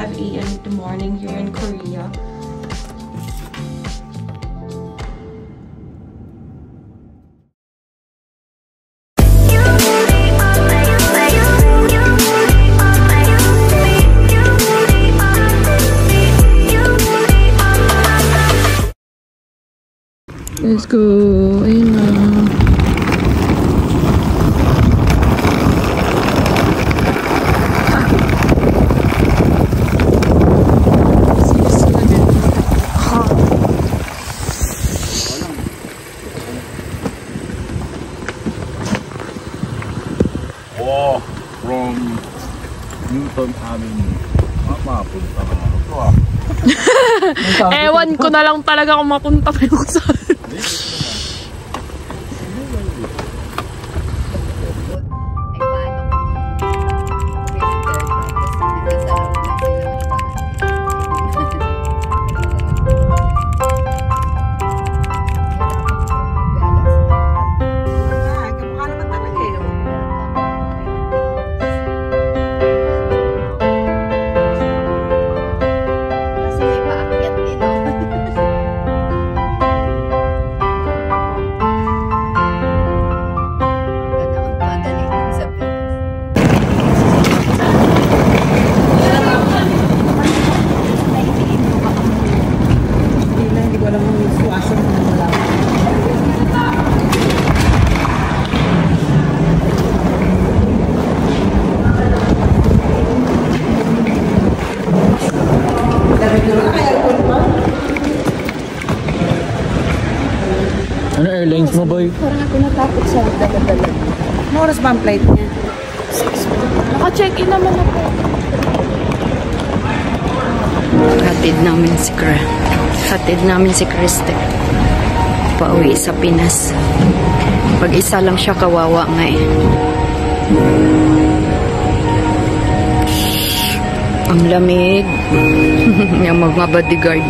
5 a.m. in the morning here in Korea. Let's go. Ayun na. Wow, from Newton Avenue. Mapunta na ako to ah. Ewan ko na lang talaga kung mapunta tayo saan. Ano airlines mo, boy? Parang ako natakot sa dala-dala. Ano oras ba ang flight niya? Naka-check-in naman ako. Hatid namin si Kriste. Pauwi sa Pinas. Pag isa lang siya, kawawa nga eh. Ang lamig. Yung mga bodyguard.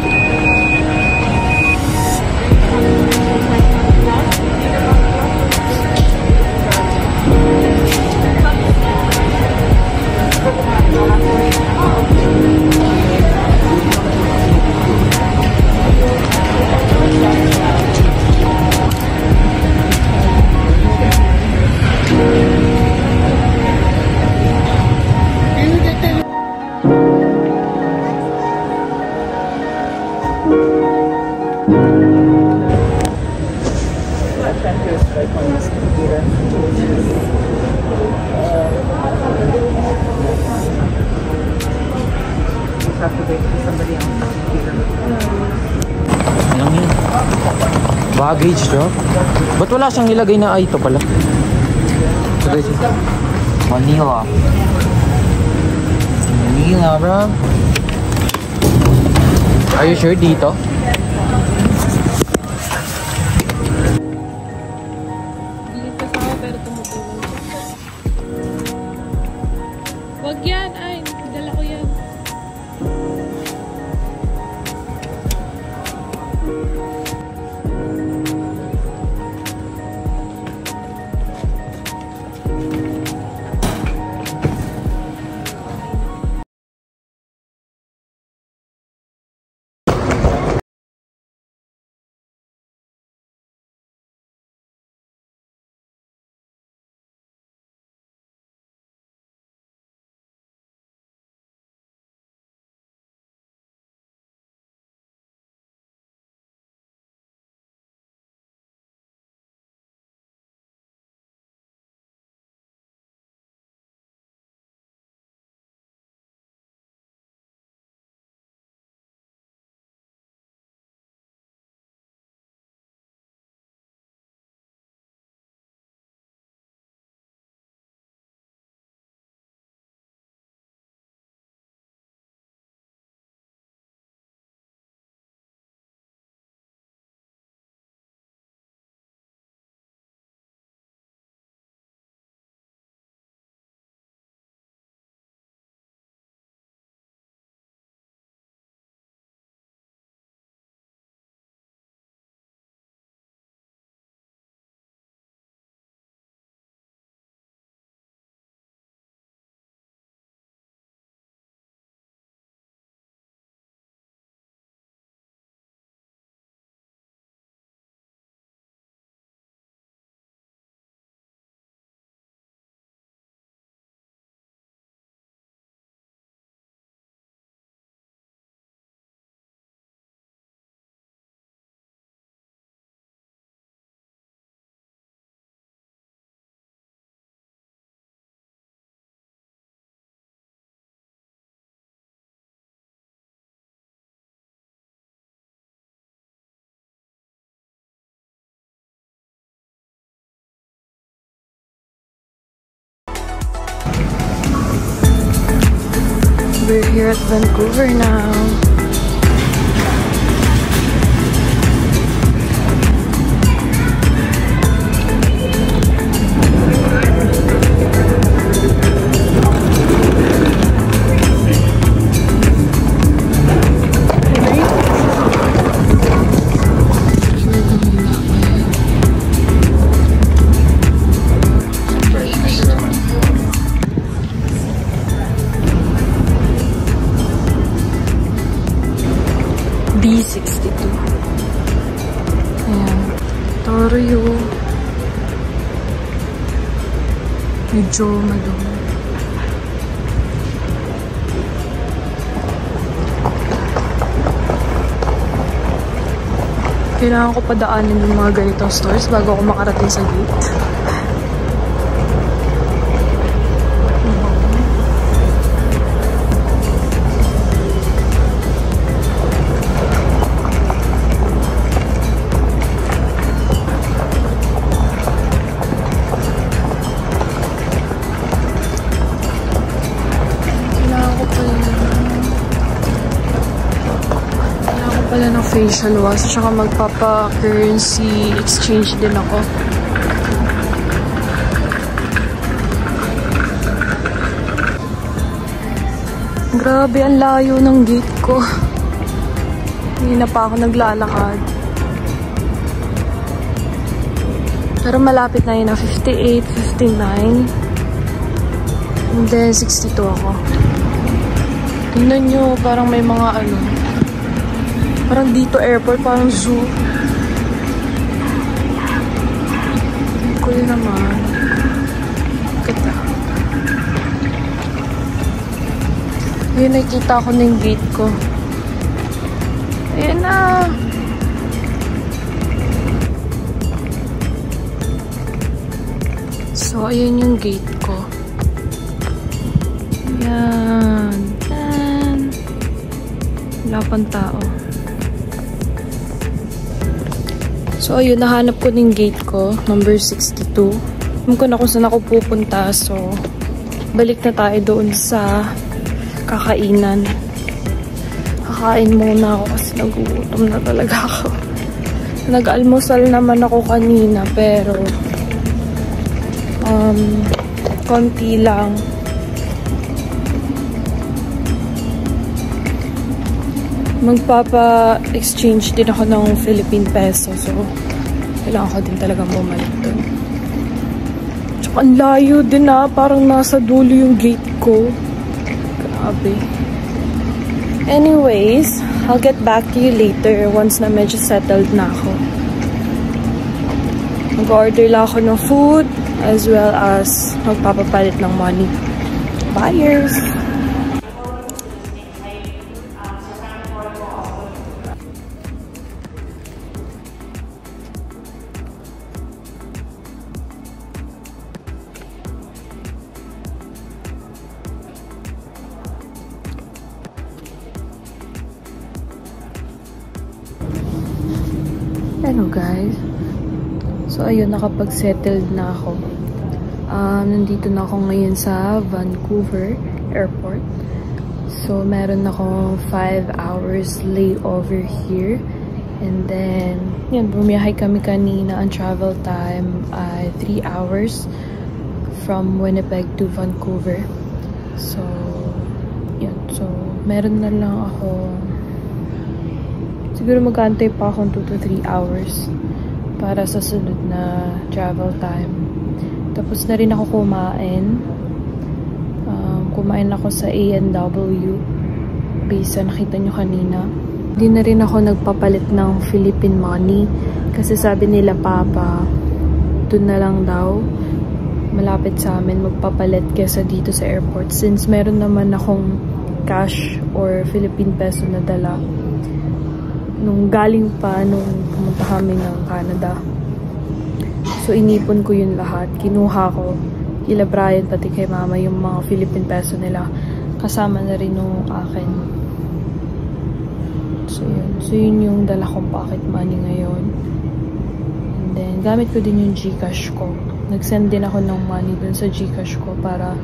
Anong yun? Baggage drop? Ba't wala siyang nilagay na ito pala? So guys, Manila. Manila, bro. Are you sure dito? We're here at Vancouver now. B62. Ayan. Torio. Medyo madumi. Kailangan ko padaanin yung mga ganitong stores bago ako makarating sa gate. Wala ng facial wash, tsaka magpapa-currency exchange din ako. Grabe, ang layo ng gate ko. Hindi na pa ako naglalakad. Pero malapit na yun na 58, 59. And then 62 ako. Tingnan nyo, parang may mga ano. Parang dito airport, parang zoo. Cool naman. Ganda. Ayun, nakikita ko na yung gate ko. Ayan na. So, ayun yung gate ko. Ayan. Ayan. Wala pang tao. So, ayun, nahanap ko ng gate ko, number 62. Alam ko na kung saan ako pupunta, so balik na tayo doon sa kakainan. Kakain muna ako kasi nagugutom na talaga ako. Nag-almusal naman ako kanina, pero konti lang. Magpapa-exchange din ako ng Philippine peso. So, kailangan ko din talagang bumalik doon. Tsaka ang layo din na. Parang nasa dulo yung gate ko. Grabe. Anyways, I'll get back to you later once na medyo settled na ako. Mag-order lang ako ng food as well as magpapapalit ng money. Buyers! Hello guys. So ayun, nakapag-settled na ako. Nandito na ako ngayon sa Vancouver Airport. So meron akong 5 hours layover here. And then, yan, bumiyahe kami kanina. Ang travel time ay 3 hours from Winnipeg to Vancouver. So, yan. So, meron na lang ako. Siguro mag-aantay pa akong 2 to 3 hours para sa sunod na travel time. Tapos na rin ako kumain. Kumain ako sa A&W base na nakita nyo kanina. Hindi na rin ako nagpapalit ng Philippine money kasi sabi nila Papa, doon na lang daw malapit sa amin magpapalit kesa dito sa airport since meron naman akong cash or Philippine peso na dala nung galing pa nung pumunta kami ng Canada. So inipon ko yun lahat, kinuha ko kila Brian pati kay Mama yung mga Philippine peso nila, kasama na rin nung akin. So yun yung dala kong pocket money ngayon. And then gamit ko din yung GCash ko. Nag-send din ako ng money dun sa GCash ko para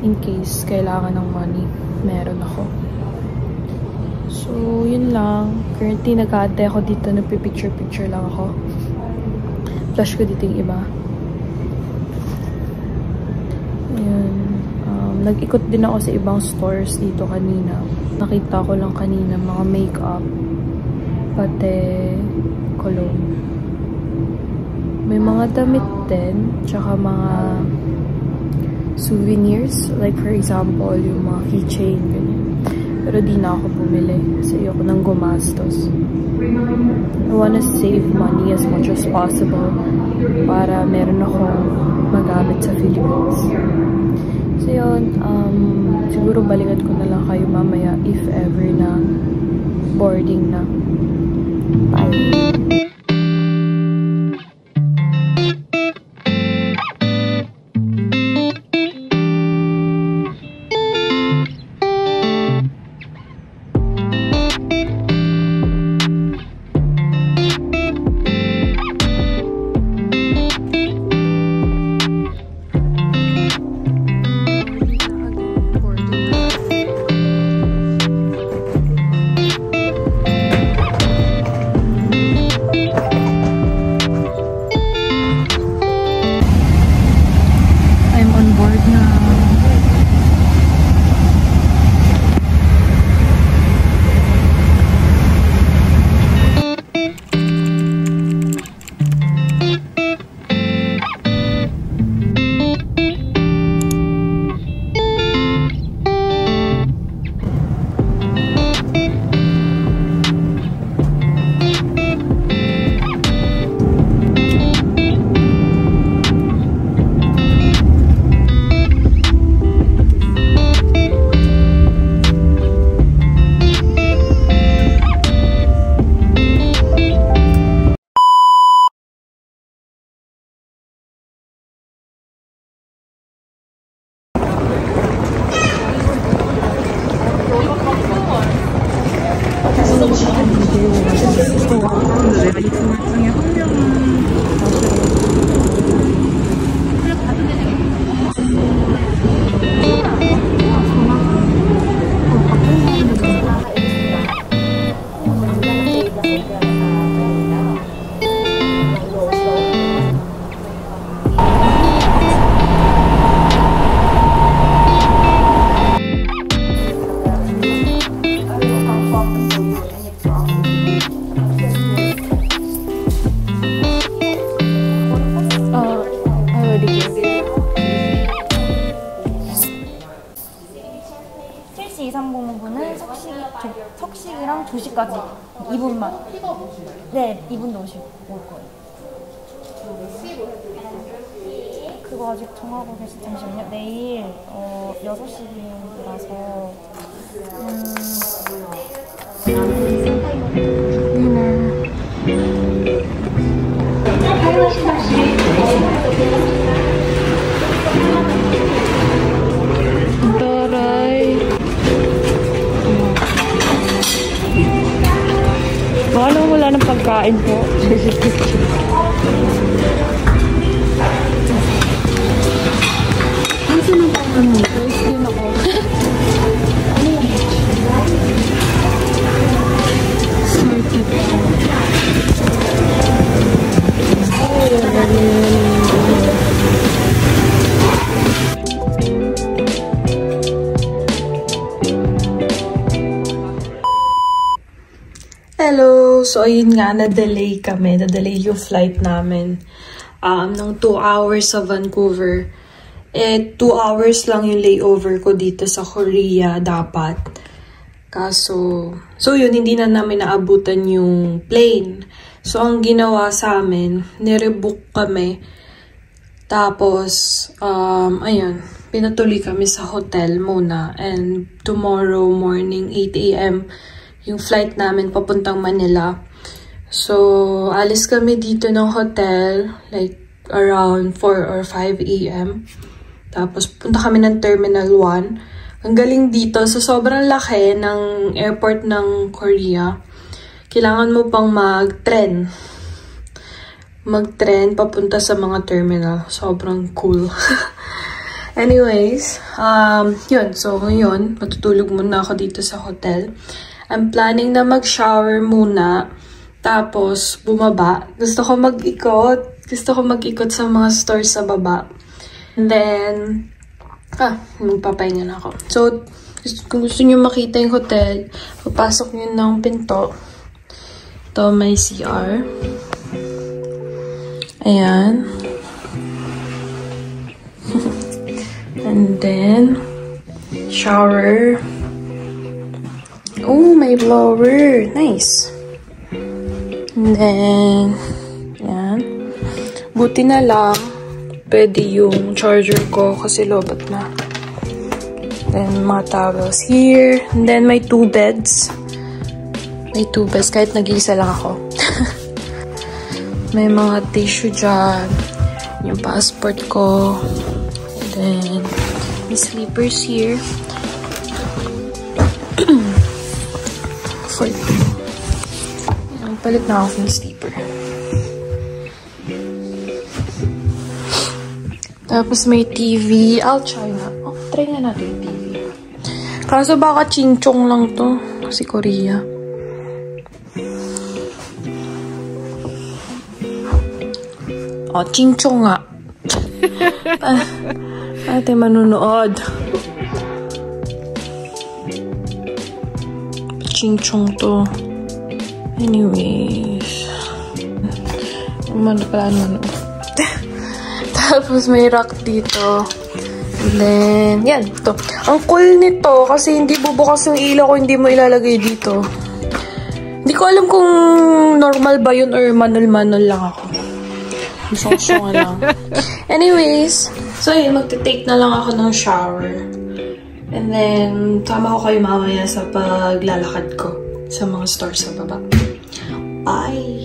in case kailangan ng money, meron ako. So, yun lang. Currently, nag-aantay ako dito. Nagpipicture-picture lang ako. Flash ko dito yung iba. Ayun. Nag-ikot din ako sa ibang stores dito kanina. Nakita ko lang kanina mga makeup. Pati cologne. May mga damit din. Tsaka mga souvenirs. Like for example, yung mga keychain. Ganyan. Pero di na ako bumili kasi ayoko nang gumastos. I wanna save money as much as possible para meron akong magamit sa Philippines. So yun, siguro balikan ko na lang kayo mamaya if ever na boarding na. Bye! 석식이랑 조식까지 2분만. 네, 2분도 올 거예요. 그거 아직 정하고 계시 잠시만요. 내일 6시라서 Paano wala ng pagkain po? Ano ng pagkain mo? First din ako. Sorted ako. Hello! So, ayun nga, na-delay kami. Na-delay yung flight namin ng 2 hours sa Vancouver. 2 hours lang yung layover ko dito sa Korea dapat. Kaso, so yun, hindi na namin naabutan yung plane. So, ang ginawa sa amin, nirebook kami. Tapos, ayun, pinatuloy kami sa hotel muna. And tomorrow morning, 8 a.m., yung flight namin papuntang Manila. So, alis kami dito ng hotel, like, around 4 or 5 a.m. Tapos, punta kami ng Terminal 1. Ang galing dito, so sobrang laki ng airport ng Korea. Kailangan mo pang mag-tren. Mag-tren papunta sa mga terminal. Sobrang cool. Anyways, yun. So, ngayon, matutulog muna ako dito sa hotel. I'm planning na mag-shower muna. Tapos, bumaba. Gusto ko mag-ikot sa mga stores sa baba. And then, magpapahinga na ako. So, kung gusto nyo makita yung hotel, papasok nyo ng pinto. Ito, may CR. Ayan. And then, shower. Oh, may blower. Nice. And then, yan. Buti na lang, pwede yung charger ko kasi lobat na. Then, mga towels here. And then, may 2 beds. May 2 beds kahit nag-iisa lang ako. May mga tissue dyan. Yung passport ko. And then, may sleepers here. Palit na ako ng sleeper. Tapos may TV. I'll try na. Try nga natin yung TV. Kaso baka ching-chong lang to. Kasi Korea. Ching-chong nga. Ate manunood. Ching-chong to. Anyways. Tapos may rack dito. And then, yan. Ito. Ang cool nito kasi hindi bubukas yung ilaw ko, hindi mo ilalagay dito. Hindi ko alam kung normal ba yun or manual lang ako. Gusto nga lang. Anyways, so yun, magte-take na lang ako ng shower. And then, sama ko kayo mamaya sa paglalakad ko sa mga stores sa baba. Bye!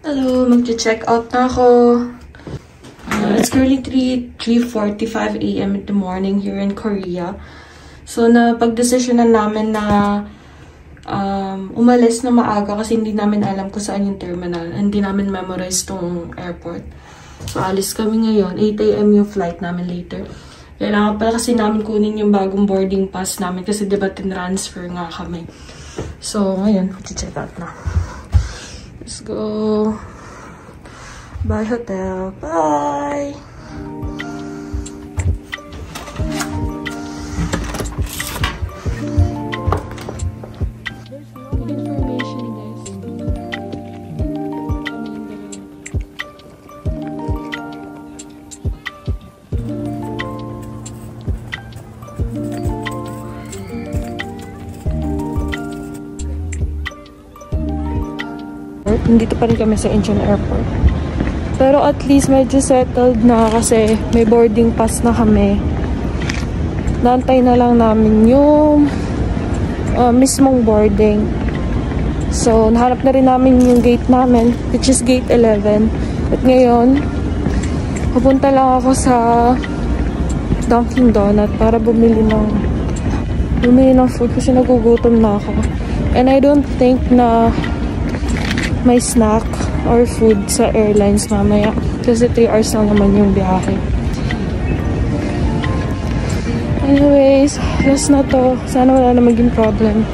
Hello, mag-check out na ako. It's currently 3:45 AM in the morning here in Korea. So, napag-desisyonan namin na umalis na maaga kasi hindi namin alam kung saan yung terminal. Hindi namin memorize tong airport. So, alis kami ngayon. 8 AM yung flight namin later. Kailangan pala kasi namin kunin yung bagong boarding pass namin kasi diba tinransfer nga kami. So, ngayon, mag-check out na. Let's go. Bye, hotel. Bye. Nandito pa rin kami sa Incheon Airport. Pero at least medyo settled na kasi may boarding pass na kami. Naantay na lang namin yung mismong boarding. So, nahanap na rin namin yung gate namin, which is gate 11. At ngayon, pupunta lang ako sa Dunkin' Donut para bumili ng food kasi nagugutom na ako. And I don't think na may snack or food sa airlines mamaya kasi 3 hours lang naman yung biyahe. Anyways, last na to. Sana wala na maging problem.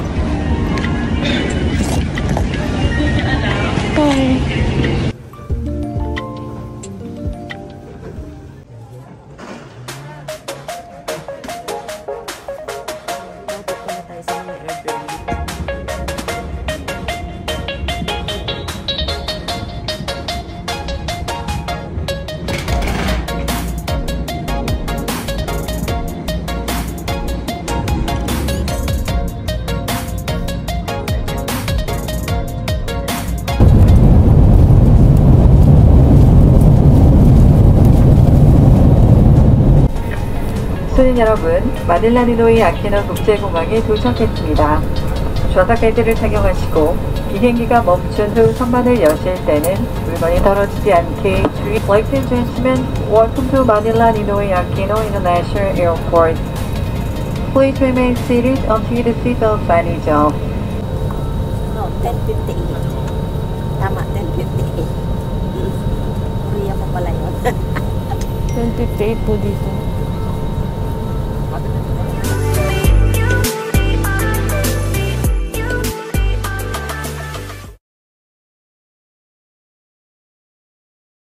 Bye! 손님 여러분, 마닐라 니노이 아키노 국제공항에 도착했습니다. 좌석벨트를 착용하시고 비행기가 멈춘 후 선반을 여실 때는 물건이 떨어지지 않게 주의. Ladies and gentlemen, welcome to Manila Ninoy Aquino International Airport. Please remain seated until the seatbelt sign is off. No, 10:58. Tama, 10:58. Korea pa pala yun. 10:58 po dito.